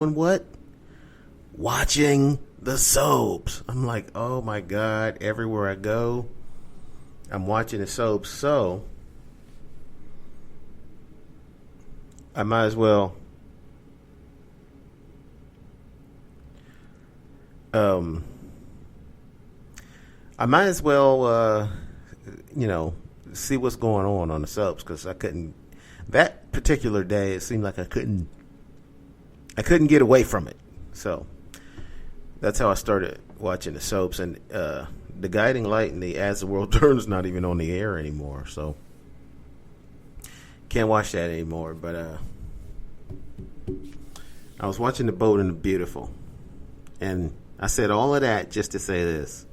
And what? Watching the soaps. I'm like, oh my God, everywhere I go, I'm watching the soaps. So I might as well um I might as well you know, see what's going on the soaps because I couldn't that particular day it seemed like I couldn't get away from it. So that's how I started watching the soaps, and the Guiding Light and the As the World Turns not even on the air anymore, so can't watch that anymore. But I was watching The Bold and the Beautiful, and I said all of that just to say this.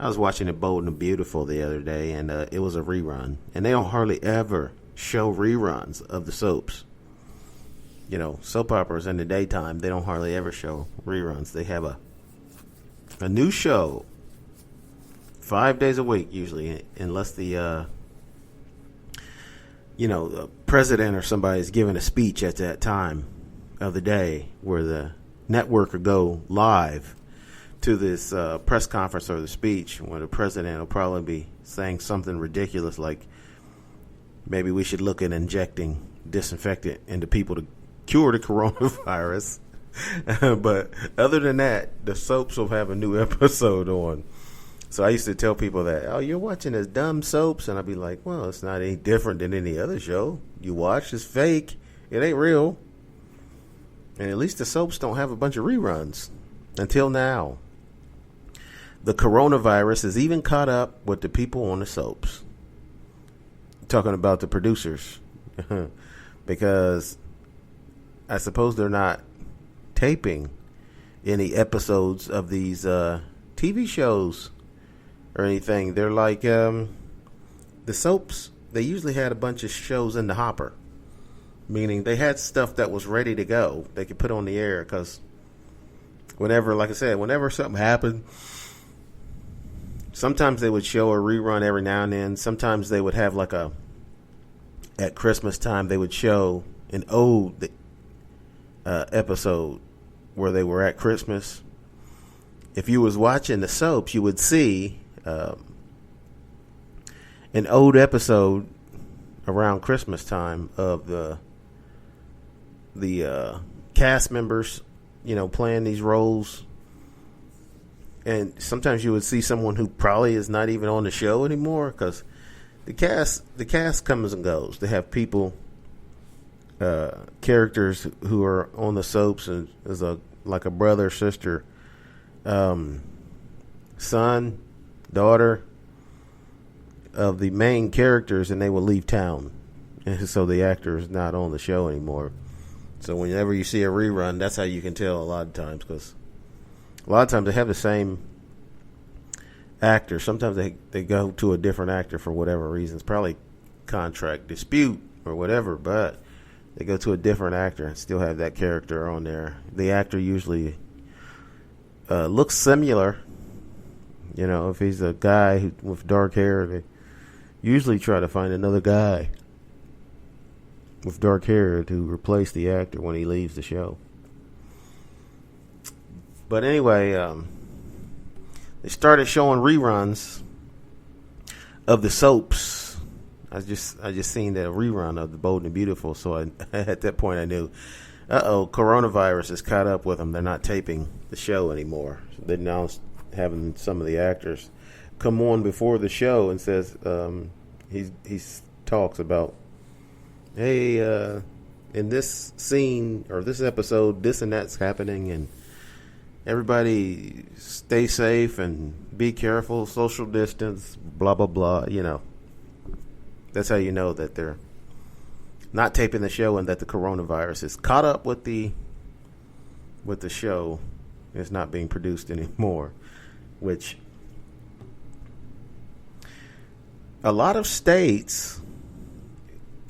I was watching The Bold and the Beautiful the other day, and it was a rerun, and they don't hardly ever show reruns of the soaps. You know, soap operas in the daytime, they don't hardly ever show reruns. They have a new show 5 days a week usually, unless the the president or somebody is giving a speech at that time of the day where the network will go live to this press conference or the speech where the president will probably be saying something ridiculous like maybe we should look at injecting disinfectant into people to cure the coronavirus. But other than that, the soaps will have a new episode on. So I used to tell people that, oh, you're watching this dumb soaps, and I'd be like, well, it's not any different than any other show you watch. It's fake. It ain't real. And at least the soaps don't have a bunch of reruns until now. The coronavirus is even caught up with the people on the soaps. Talking about the producers. Because I suppose they're not taping any episodes of these TV shows or anything. They're like the soaps. They usually had a bunch of shows in the hopper, meaning they had stuff that was ready to go. They could put on the air because whenever, like I said, whenever something happened, sometimes they would show a rerun every now and then. Sometimes they would have at Christmas time, they would show an old episode where they were at Christmas. If you was watching the soaps, you would see an old episode around Christmas time of the cast members, playing these roles. And sometimes you would see someone who probably is not even on the show anymore because the cast comes and goes. They have people, characters who are on the soaps and is like a brother, sister, son, daughter of the main characters, and they will leave town, and so the actor is not on the show anymore. So whenever you see a rerun, that's how you can tell a lot of times, because a lot of times they have the same actor. Sometimes they go to a different actor for whatever reasons, probably contract dispute or whatever, but they go to a different actor and still have that character on there. The actor usually looks similar. If he's a guy with dark hair, they usually try to find another guy with dark hair to replace the actor when he leaves the show. But anyway, they started showing reruns of the soaps. I just seen that rerun of The Bold and the Beautiful, so at that point I knew, coronavirus is caught up with them. They're not taping the show anymore. So they're now having some of the actors come on before the show and says he talks about, hey, in this scene or this episode, this and that's happening, and everybody stay safe and be careful, social distance, blah, blah, blah. That's how you know that they're not taping the show and that the coronavirus is caught up with the show. It's not being produced anymore, which a lot of states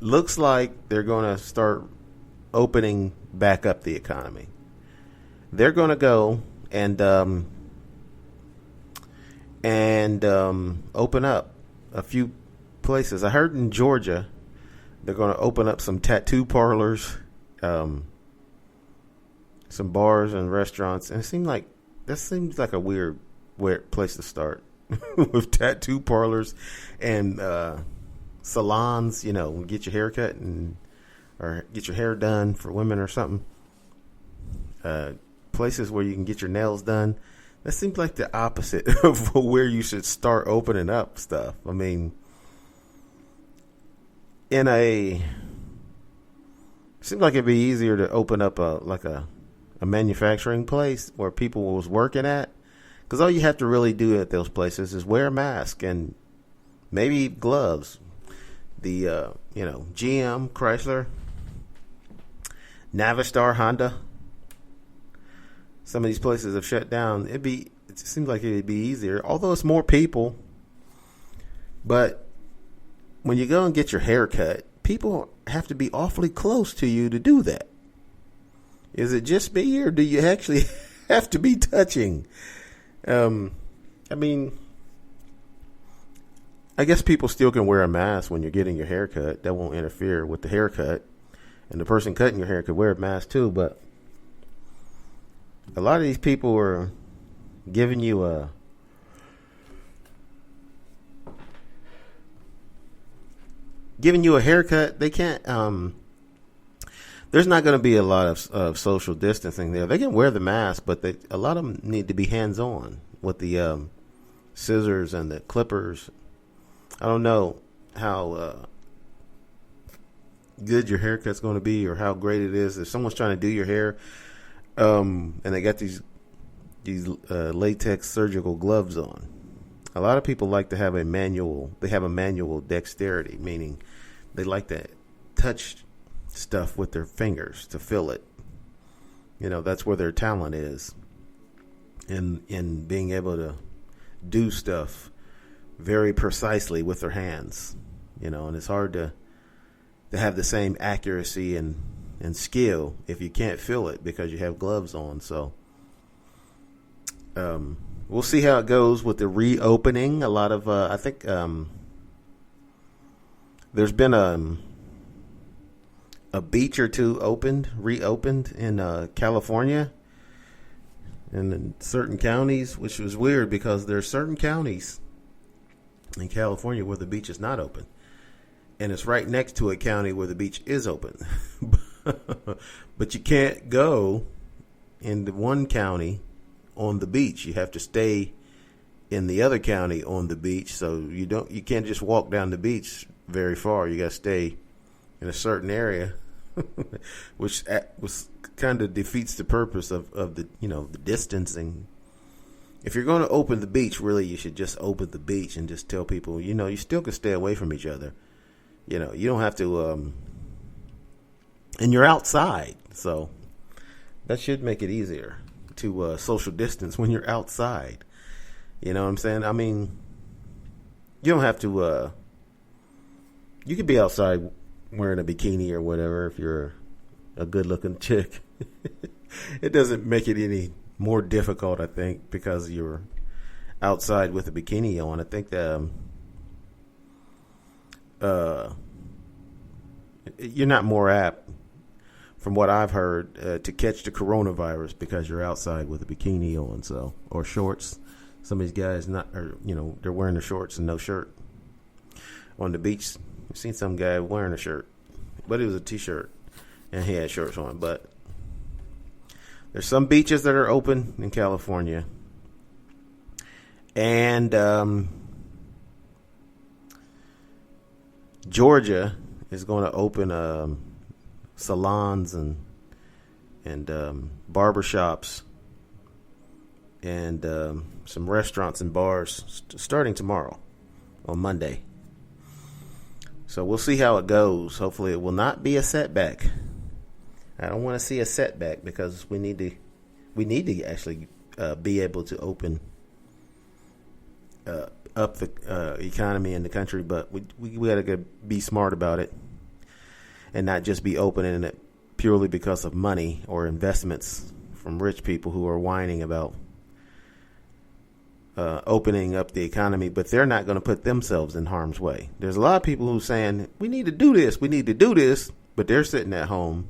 looks like they're going to start opening back up the economy. They're going to go and open up a few places. I heard in Georgia they're going to open up some tattoo parlors. some bars and restaurants, and that seems like a weird place to start with tattoo parlors and salons. Get your hair cut or get your hair done for women or something. Places where you can get your nails done. That seems like the opposite of where you should start opening up stuff. I mean, it seems like it'd be easier to open up a manufacturing place where people was working at, because all you have to really do at those places is wear a mask and maybe gloves. The GM, Chrysler, Navistar, Honda. Some of these places have shut down. It seems like it'd be easier, although it's more people. But when you go and get your hair cut, people have to be awfully close to you to do that. Is it just me, or do you actually have to be touching? I guess people still can wear a mask when you're getting your hair cut. That won't interfere with the haircut. And the person cutting your hair could wear a mask too, but a lot of these people are giving you a haircut. They can't. There's not going to be a lot of social distancing there. They can wear the mask, but a lot of them need to be hands on with the scissors and the clippers. I don't know how good your haircut's going to be or how great it is. If someone's trying to do your hair, and they got these latex surgical gloves on. A lot of people like to have a manual dexterity, meaning they like to touch stuff with their fingers to feel it. That's where their talent is. In being able to do stuff very precisely with their hands. And it's hard to have the same accuracy and skill if you can't feel it because you have gloves on. So we'll see how it goes with the reopening. A lot of I think there's been a beach or two reopened in California and in certain counties, which was weird because there's certain counties in California where the beach is not open, and it's right next to a county where the beach is open. But you can't go in the one county on the beach. You have to stay in the other county on the beach. So you can't just walk down the beach very far. You got to stay in a certain area, which kind of defeats the purpose of the the distancing. If you're going to open the beach, really you should just open the beach and just tell people, you still can stay away from each other. You don't have to and you're outside, so that should make it easier to social distance when you're outside. You know what I'm saying? I mean, you don't have to. You could be outside wearing a bikini or whatever if you're a good-looking chick. It doesn't make it any more difficult, I think, because you're outside with a bikini on. I think you're not more apt, from what I've heard, to catch the coronavirus because you're outside with a bikini on, or shorts. Some of these guys they're wearing the shorts and no shirt on the beach. I've seen some guy wearing a shirt, but it was a t-shirt and he had shorts on. But there's some beaches that are open in California, and Georgia is going to open salons and barbershops and some restaurants and bars starting tomorrow on Monday. So we'll see how it goes. Hopefully it will not be a setback. I don't want to see a setback because we need to actually be able to open up the economy in the country, but we got to be smart about it and not just be opening it purely because of money or investments from rich people who are whining about opening up the economy, but they're not going to put themselves in harm's way. There's a lot of people who are saying, we need to do this, but they're sitting at home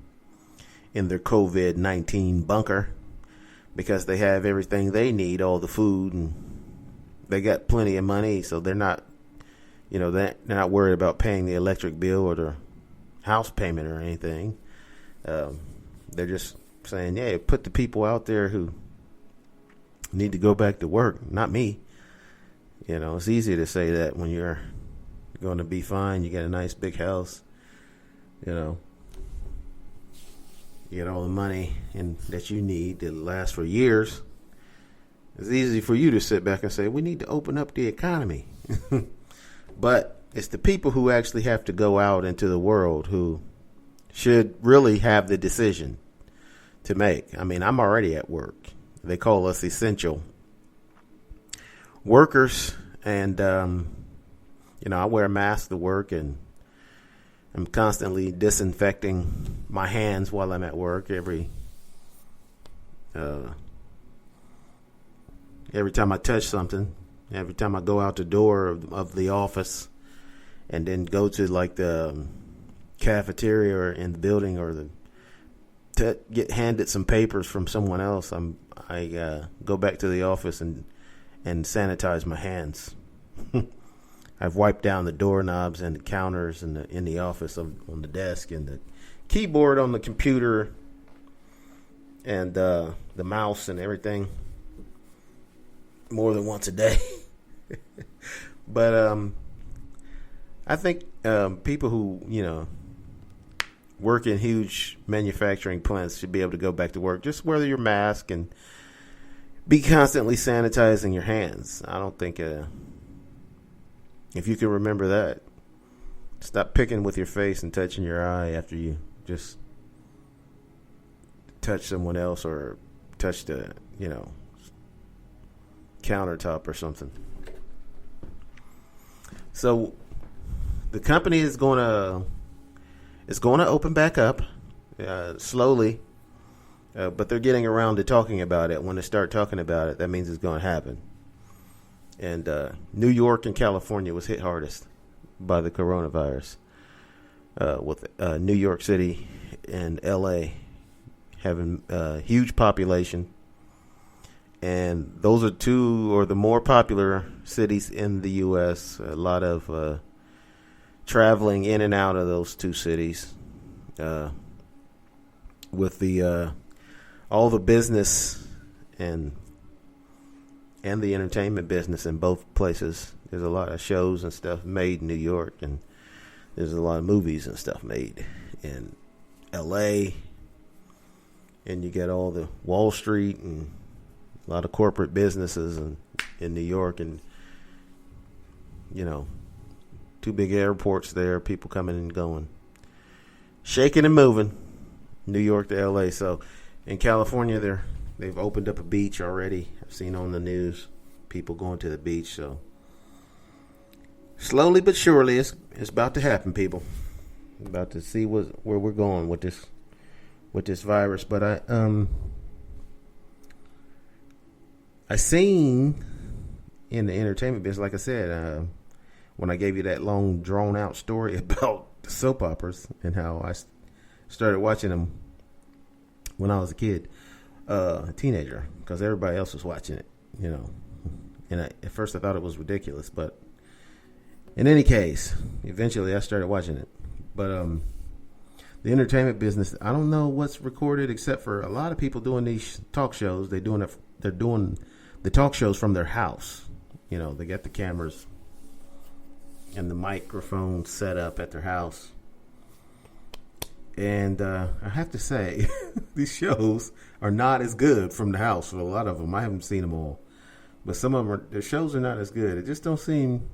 in their COVID-19 bunker because they have everything they need, all the food, and they got plenty of money, so they're not, they're not worried about paying the electric bill or the house payment or anything. They're just saying, yeah, put the people out there who need to go back to work, not me. It's easy to say that when you're going to be fine, you got a nice big house, you get all the money that you need to last for years. It's easy for you to sit back and say, we need to open up the economy. But it's the people who actually have to go out into the world who should really have the decision to make. I mean, I'm already at work. They call us essential workers. And, I wear a mask to work, and I'm constantly disinfecting my hands while I'm at work every time I touch something, every time I go out the door of the office and then go to like the cafeteria or in the building or get handed some papers from someone else, I go back to the office and sanitize my hands. I've wiped down the doorknobs and the counters in the office on the desk and the keyboard on the computer and the mouse and everything more than once a day. But I think people who work in huge manufacturing plants should be able to go back to work. Just wear your mask and be constantly sanitizing your hands. I don't think if you can remember that, stop picking with your face and touching your eye after you just touch someone else or touch the countertop or something. So the company is going to open back up slowly, but they're getting around to talking about it. When they start talking about it, that means it's going to happen. And New York and California was hit hardest by the coronavirus, with New York City and L.A. having a huge population. And those are two or the more popular cities in the U.S. A lot of traveling in and out of those two cities, with the all the business and the entertainment business in both places. There's a lot of shows and stuff made in New York, and there's a lot of movies and stuff made in L.A. And you get all the Wall Street and a lot of corporate businesses in New York, and two big airports there, people coming and going, shaking and moving, New York to L.A. So in California, they've opened up a beach already. I've seen on the news people going to the beach. So slowly but surely, it's about to happen, people. About to see where we're going with this virus. But I seen in the entertainment business, like I said, when I gave you that long drawn out story about the soap operas and how I started watching them when I was a kid, a teenager, because everybody else was watching it, And at first I thought it was ridiculous, but in any case, eventually I started watching it. But the entertainment business, I don't know what's recorded except for a lot of people doing these talk shows. They're doing the talk shows from their house. They got the cameras and the microphone set up at their house. And I have to say, these shows are not as good from the house. For a lot of them, I haven't seen them all, but some of them the shows are not as good. It just don't seem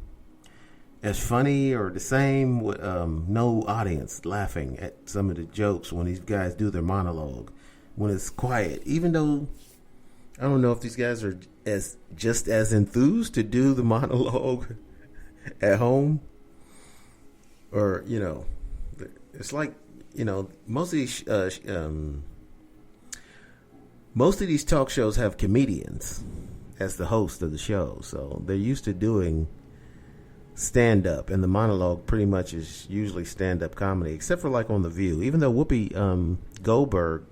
as funny or the same. With no audience laughing at some of the jokes when these guys do their monologue. When it's quiet, even though I don't know if these guys are just as enthused to do the monologue at home, or it's like. Most of these talk shows have comedians as the host of the show, so they're used to doing stand up, and the monologue pretty much is usually stand up comedy, except for like on The View. Even though Whoopi Goldberg